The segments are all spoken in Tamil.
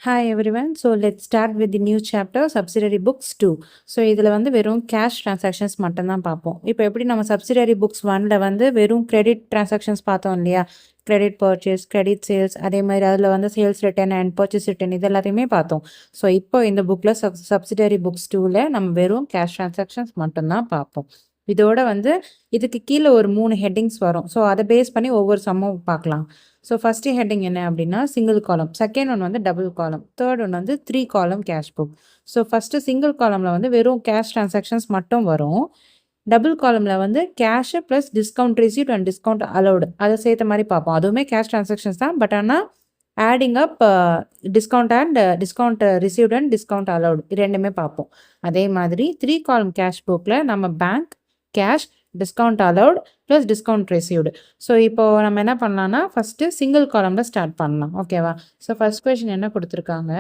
Hi everyone. So let's start with the new chapter subsidiary books 2. So இதில் வந்து வெறும் cash transactions மட்டும்தான் பார்ப்போம். இப்போ எப்படி நம்ம subsidiary books 1ல வந்து வெறும் credit transactions பார்த்தோம் இல்லையா, credit purchase, credit sales, அதே மாதிரி அதில் வந்து sales return and purchase return இது எல்லாத்தையுமே பார்த்தோம். ஸோ இப்போ இந்த புக்கில் subsidiary books 2ல நம்ம வெறும் cash transactions மட்டும்தான் பார்ப்போம். இதோட வந்து இதுக்கு கீழே ஒரு 3 ஹெட்டிங்ஸ் வரும். ஸோ அதை பேஸ் பண்ணி ஒவ்வொரு சம்மும் பார்க்கலாம். ஸோ ஃபஸ்ட்டு ஹெட்டிங் என்ன அப்படின்னா சிங்கிள் காலம், செகண்ட் ஒன் வந்து டபுள் காலம், தேர்ட் ஒன் வந்து 3 column cash book. So first single காலமில் வந்து வெறும் கேஷ் ட்ரான்சாக்ஷன்ஸ் மட்டும் வரும். டபுள் காலமில் வந்து cash plus discount received and discount allowed அதை சேர்த்த மாதிரி பார்ப்போம். அதுவுமே கேஷ் ட்ரான்சாக்ஷன்ஸ் தான், பட் ஆனால் adding up discount and discount received and discount allowed இது ரெண்டுமே பார்ப்போம். அதே மாதிரி 3 காலம் கேஷ் புக்கில் நம்ம bank, cash, discount allowed plus discount received. So இப்போது நம்ம என்ன பண்ணலாம்னா ஃபஸ்ட்டு சிங்கிள் காலமில் ஸ்டார்ட் பண்ணலாம். ஓகேவா? ஸோ ஃபஸ்ட் கொஷின் என்ன கொடுத்துருக்காங்க,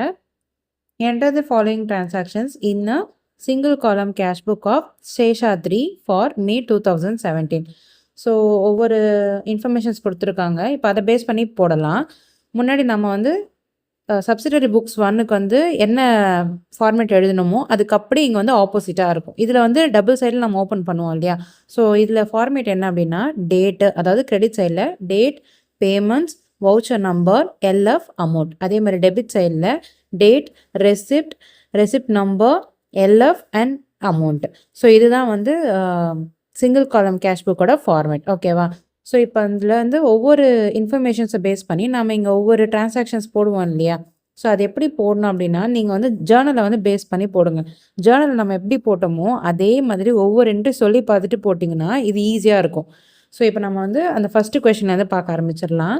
enter the following transactions in a single column cash book of Seshadri for May 2017. So ஒவ்வொரு இன்ஃபர்மேஷன்ஸ் கொடுத்துருக்காங்க. இப்போ அதை பேஸ் பண்ணி போடலாம். முன்னாடி நம்ம வந்து சப்சிடரி புக்ஸ் 1க்கு வந்து என்ன ஃபார்மேட் எழுதணுமோ அதுக்கு அப்படி இங்கே வந்து ஆப்போசிட்டாக இருக்கும். இதில் வந்து டபுள் சைடில் நம்ம ஓப்பன் பண்ணுவோம் இல்லையா. ஸோ இதில் ஃபார்மேட் என்ன அப்படின்னா டேட்டு, அதாவது கிரெடிட் சைடில் date, payments, voucher number, LF, amount. அதே மாதிரி டெபிட் சைடில் date, receipt number, LF and amount. So இதுதான் வந்து சிங்கிள் காலம் கேஷ் புக்கோட ஃபார்மேட். ஓகேவா? ஸோ இப்போ அதில் வந்து ஒவ்வொரு இன்ஃபர்மேஷன்ஸை பேஸ் பண்ணி நம்ம இங்கே ஒவ்வொரு டிரான்சாக்ஷன்ஸ் போடுவோம் இல்லையா. ஸோ அது எப்படி போடணும் அப்படின்னா நீங்கள் வந்து ஜேர்னலை வந்து பேஸ் பண்ணி போடுங்க. ஜேர்னல் நம்ம எப்படி போட்டோமோ அதே மாதிரி ஒவ்வொரு என்ட்ரி சொல்லி பார்த்துட்டு போட்டிங்கன்னா இது ஈஸியாக இருக்கும். ஸோ இப்போ நம்ம வந்து அந்த ஃபஸ்ட்டு கொஷின்லேருந்து பார்க்க ஆரம்பிச்சிடலாம்.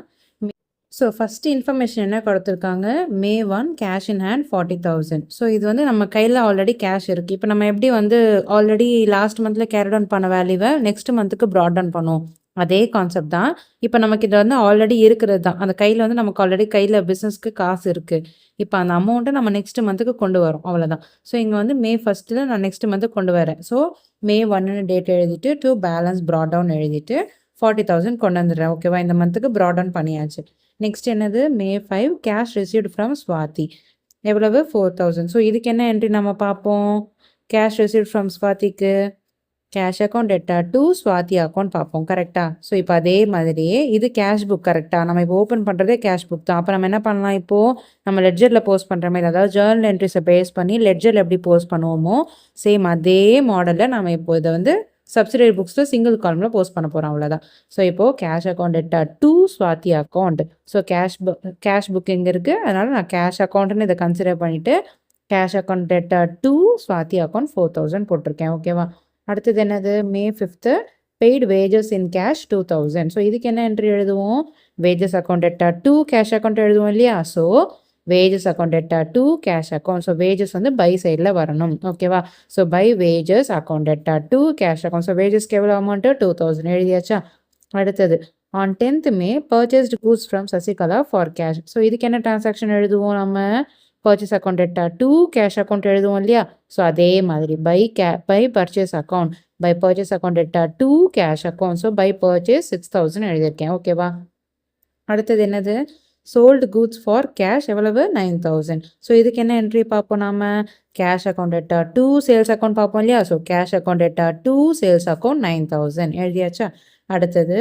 ஸோ ஃபஸ்ட்டு இன்ஃபர்மேஷன் என்ன கொடுத்துருக்காங்க, May 1 cash in hand 40,000. So இது வந்து நம்ம கையில் ஆல்ரெடி கேஷ் இருக்குது. இப்போ நம்ம எப்படி வந்து ஆல்ரெடி லாஸ்ட் மந்தில் கேரி டவுன் பண்ண வேல்யூவை நெக்ஸ்ட் மந்த்துக்கு ப்ராட் டவுன் பண்ணுவோம், அதே கான்செப்ட் தான். இப்போ நமக்கு இது வந்து ஆல்ரெடி இருக்கிறது தான். அந்த கையில் வந்து நமக்கு ஆல்ரெடி கையில் பிஸ்னஸ்க்கு காசு இருக்குது. இப்போ அந்த அமௌண்ட்டை நம்ம நெக்ஸ்ட் மந்த்துக்கு கொண்டு வரோம், அவ்வளோதான். ஸோ இங்கே வந்து May 1 நான் நெக்ஸ்ட் மந்த்துக்கு கொண்டு வரேன். ஸோ May 1 டேட் எழுதிட்டு டு பேலன்ஸ் ப்ராட் டவுன் எழுதிட்டு 40,000 கொண்டு வந்துடுறேன். ஓகேவா? இந்த மந்த்துக்கு ப்ராட் டவுன் பண்ணியாச்சு. நெக்ஸ்ட் என்னது, May 5 cash received from Swathi எவ்வளவு 4,000. ஸோ இதுக்கு என்ன என்ட்ரி நம்ம பார்ப்போம், கேஷ் ரிசீவ்ட் ஃப்ரம் ஸ்வாதிக்கு cash account theta to Swathi account பார்ப்போம். கரெக்டாக? ஸோ இப்போ அதே மாதிரியே இது கேஷ் புக். கரெக்டாக? நம்ம இப்போ ஓப்பன் பண்ணுறதே கேஷ் புக் தான். அப்போ நம்ம என்ன பண்ணலாம், இப்போது நம்ம லெட்ஜரில் போஸ்ட் பண்ணுற மாதிரி, அதாவது ஜேர்னல் என்ட்ரிஸை பேஸ் பண்ணி லெட்ஜரில் எப்படி போஸ்ட் பண்ணுவோமோ சேம் அதே மாடலில் நம்ம இப்போ இதை வந்து சப்சிடரி புக்ஸில் சிங்கிள் காலமில் போஸ்ட் பண்ண போகிறோம், அவ்வளோதான். ஸோ இப்போது cash account theta to Swathi account. So cash book எங்கே இருக்குது, அதனால் நான் கேஷ் அக்கௌண்ட்டுன்னு இதை கன்சிடர் பண்ணிவிட்டு cash account theta to Swathi account 4,000 போட்டிருக்கேன். ஓகேவா? அடுத்தது என்னது, May 5 paid wages in cash 2,000. So இதுக்கு என்ன என்ட்ரி எழுதுவோம், wages account theta to cash account எழுதுவோம் இல்லையா. So wages account theta to cash account. So wages வந்து பை சைடில் வரணும். ஓகேவா? So by wages account theta to cash account. So வேஜஸ்க்கு எவ்வளோ அமௌண்ட்டு 2,000 எழுதியாச்சா. அடுத்தது on 10th May purchased goods from Sasikala for cash. So இதுக்கு என்ன டிரான்சாக்ஷன் எழுதுவோம், நம்ம purchase account theta to cash account எழுதுவோம் இல்லையா. ஸோ அதே மாதிரி by purchase account theta to cash account. So by purchase 6,000 எழுதியிருக்கேன். ஓகேவா? அடுத்தது என்னது, சோல்டு கூட்ஸ் ஃபார் கேஷ் எவ்வளவு 9,000. ஸோ இதுக்கு என்ன என்ட்ரி பார்ப்போம், நாம cash account theta to sales account பார்ப்போம் இல்லையா. So cash account theta to sales account 9,000 எழுதியாச்சா. அடுத்தது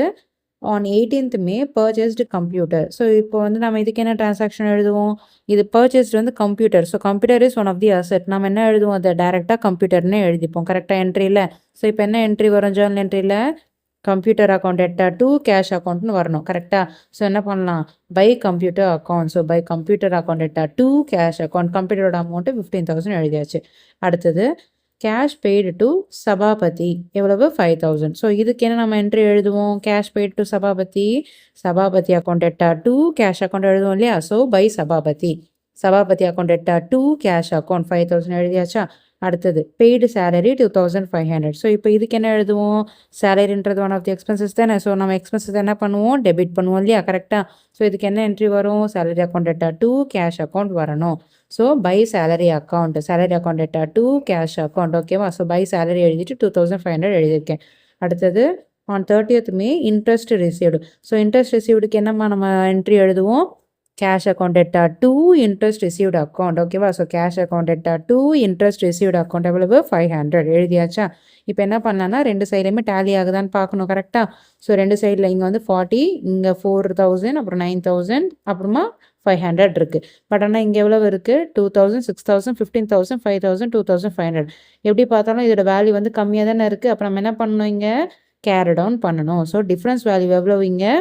on 18th May purchased computer. So இப்போ வந்து நம்ம இதுக்கு என்ன டிரான்சாக்ஷன் எழுதுவோம், இது பர்ச்சேஸ்டு வந்து computer. So computer is one of the asset. நம்ம என்ன எழுதுவோம், அதை டேரெக்டாக கம்ப்யூட்டர்னு எழுதிப்போம். கரெக்டாக என்ட்ரியில். ஸோ இப்போ என்ன என்ட்ரி வரும், ஜேர்னல் என்ட்ரியில் computer account theta to cash அக்கௌண்ட்னு வரணும். கரெக்டாக? ஸோ என்ன பண்ணலாம், by computer account. So by computer account theta to cash account. கம்ப்யூட்டரோட அமௌண்ட்டு 15,000 எழுதியாச்சு. அடுத்தது கேஷ் பெய்டு டு சபாபதி எவ்வளவு 5,000. ஸோ இதுக்கு என்ன நம்ம என்ட்ரி எழுதுவோம், cash paid to Sabapathi account theta to cash account எழுதுவோம் இல்லையா. So by Sabapathi account theta to cash account 5,000 எழுதியாச்சா. அடுத்தது பெய்டு சேலரி 2,500. ஸோ இப்போ இதுக்கு என்ன எழுதுவோம், சேலரின்றது ஒன் ஆஃப் தி எக்ஸ்பென்சஸ் தானே. ஸோ நம்ம எக்ஸ்பென்சஸ் என்ன பண்ணுவோம், டெபிட் பண்ணுவோம் இல்லையா. கரெக்டாக? ஸோ இதுக்கு என்ன என்ட்ரி வரும், salary account theta to cash account வரணும். So by salary account theta to cash account. ஓகேவா? ஸோ பை சேலரி எழுதிட்டு 2,500 எழுதியிருக்கேன். அடுத்தது on 30th May interest received. So interest ரிசீவ்டுக்கு என்னம்மா நம்ம என்ட்ரி எழுதுவோம், cash account theta to interest received account. ஓகேவா? So cash account theta to interest received account எவ்வளவு 500 எழுதியாச்சா? இப்போ என்ன பண்ணலாம்னா ரெண்டு சைடுலையுமே டேலி ஆகுதான்னு பார்க்கணும் கரெக்டாக. ஸோ ரெண்டு சைடில் இங்கே வந்து 40, இங்கே 4000, அப்புறம் 9000, அப்புறமா 500 இருக்குது. பட் ஆனால் இங்கே எவ்வளவு இருக்குது? 2000, 6000, 15000, 5000, 2500. எப்படி பார்த்தாலும் இதோட வேல்யூ வந்து கம்மியாக தானே இருக்குது. அப்போ நம்ம என்ன பண்ணணும்? இங்கே கேரி டவுன் பண்ணணும். ஸோ டிஃப்ரென்ஸ் வேல்யூ எவ்வளவு? இங்கே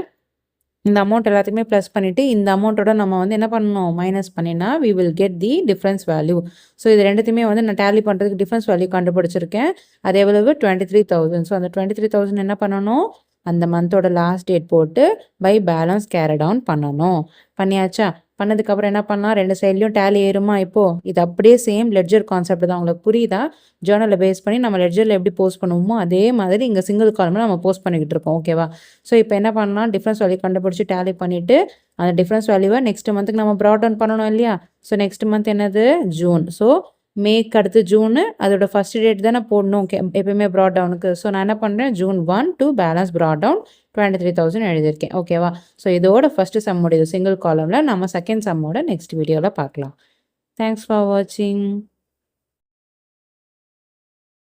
இந்த அமௌண்ட் எல்லாத்துக்குமே ப்ளஸ் பண்ணிவிட்டு இந்த அமௌண்ட்டோட நம்ம வந்து என்ன பண்ணணும்? மைனஸ் பண்ணினா we will get the difference value. So இது ரெண்டுத்தையுமே வந்து நான் டேலி பண்ணுறதுக்கு டிஃப்ரென்ஸ் வேல்யூ கண்டுபிடிச்சிருக்கேன். அது எவ்வளவு? 23,000. ஸோ அந்த 23,000 என்ன பண்ணணும்? அந்த மந்தோட லாஸ்ட் டேட் போட்டு பை பேலன்ஸ் கேரி டவுன் பண்ணணும். பண்ணியாச்சா? பண்ணதுக்கப்புறம் என்ன பண்ணலாம்? ரெண்டு சைட்லையும் டேலி ஏறுமா? இப்போது இது அப்படியே சேம் லெட்ஜர் கான்செப்ட் தான். உங்களுக்கு புரியுதா? ஜேர்னலை பேஸ் பண்ணி நம்ம லெட்ஜரில் எப்படி போஸ்ட் பண்ணுவோமோ அதே மாதிரி இங்கே சிங்கிள் காலமில் நம்ம போஸ்ட் பண்ணிக்கிட்டு இருக்கோம். ஓகேவா? ஸோ இப்போ என்ன பண்ணலாம்? டிஃப்ரென்ஸ் வேல்யூ கண்டுபிடிச்சி டேலி பண்ணிவிட்டு அந்த டிஃப்ரென்ஸ் வேல்யூவை நெக்ஸ்ட் மந்த்துக்கு நம்ம ப்ராட் டவுன் பண்ணணும் இல்லையா? ஸோ நெக்ஸ்ட் மந்த் என்னது? ஜூன். ஸோ மேக்கு அடுத்து ஜூனு, அதோட ஃபஸ்ட் டேட் தானே போடணும் எப்பயுமே ப்ராட் டவுனுக்கு. ஸோ நான் என்ன பண்ணுறேன்? June 1 to balance brought down 23,000 எழுதியிருக்கேன். ஓகேவா? ஸோ இதோட ஃபஸ்ட்டு சம் முடியுது சிங்கிள் காலமில். நம்ம செகண்ட் சம்மோட நெக்ஸ்ட் வீடியோவில் பார்க்கலாம். தேங்க்ஸ் ஃபார் வாட்சிங்.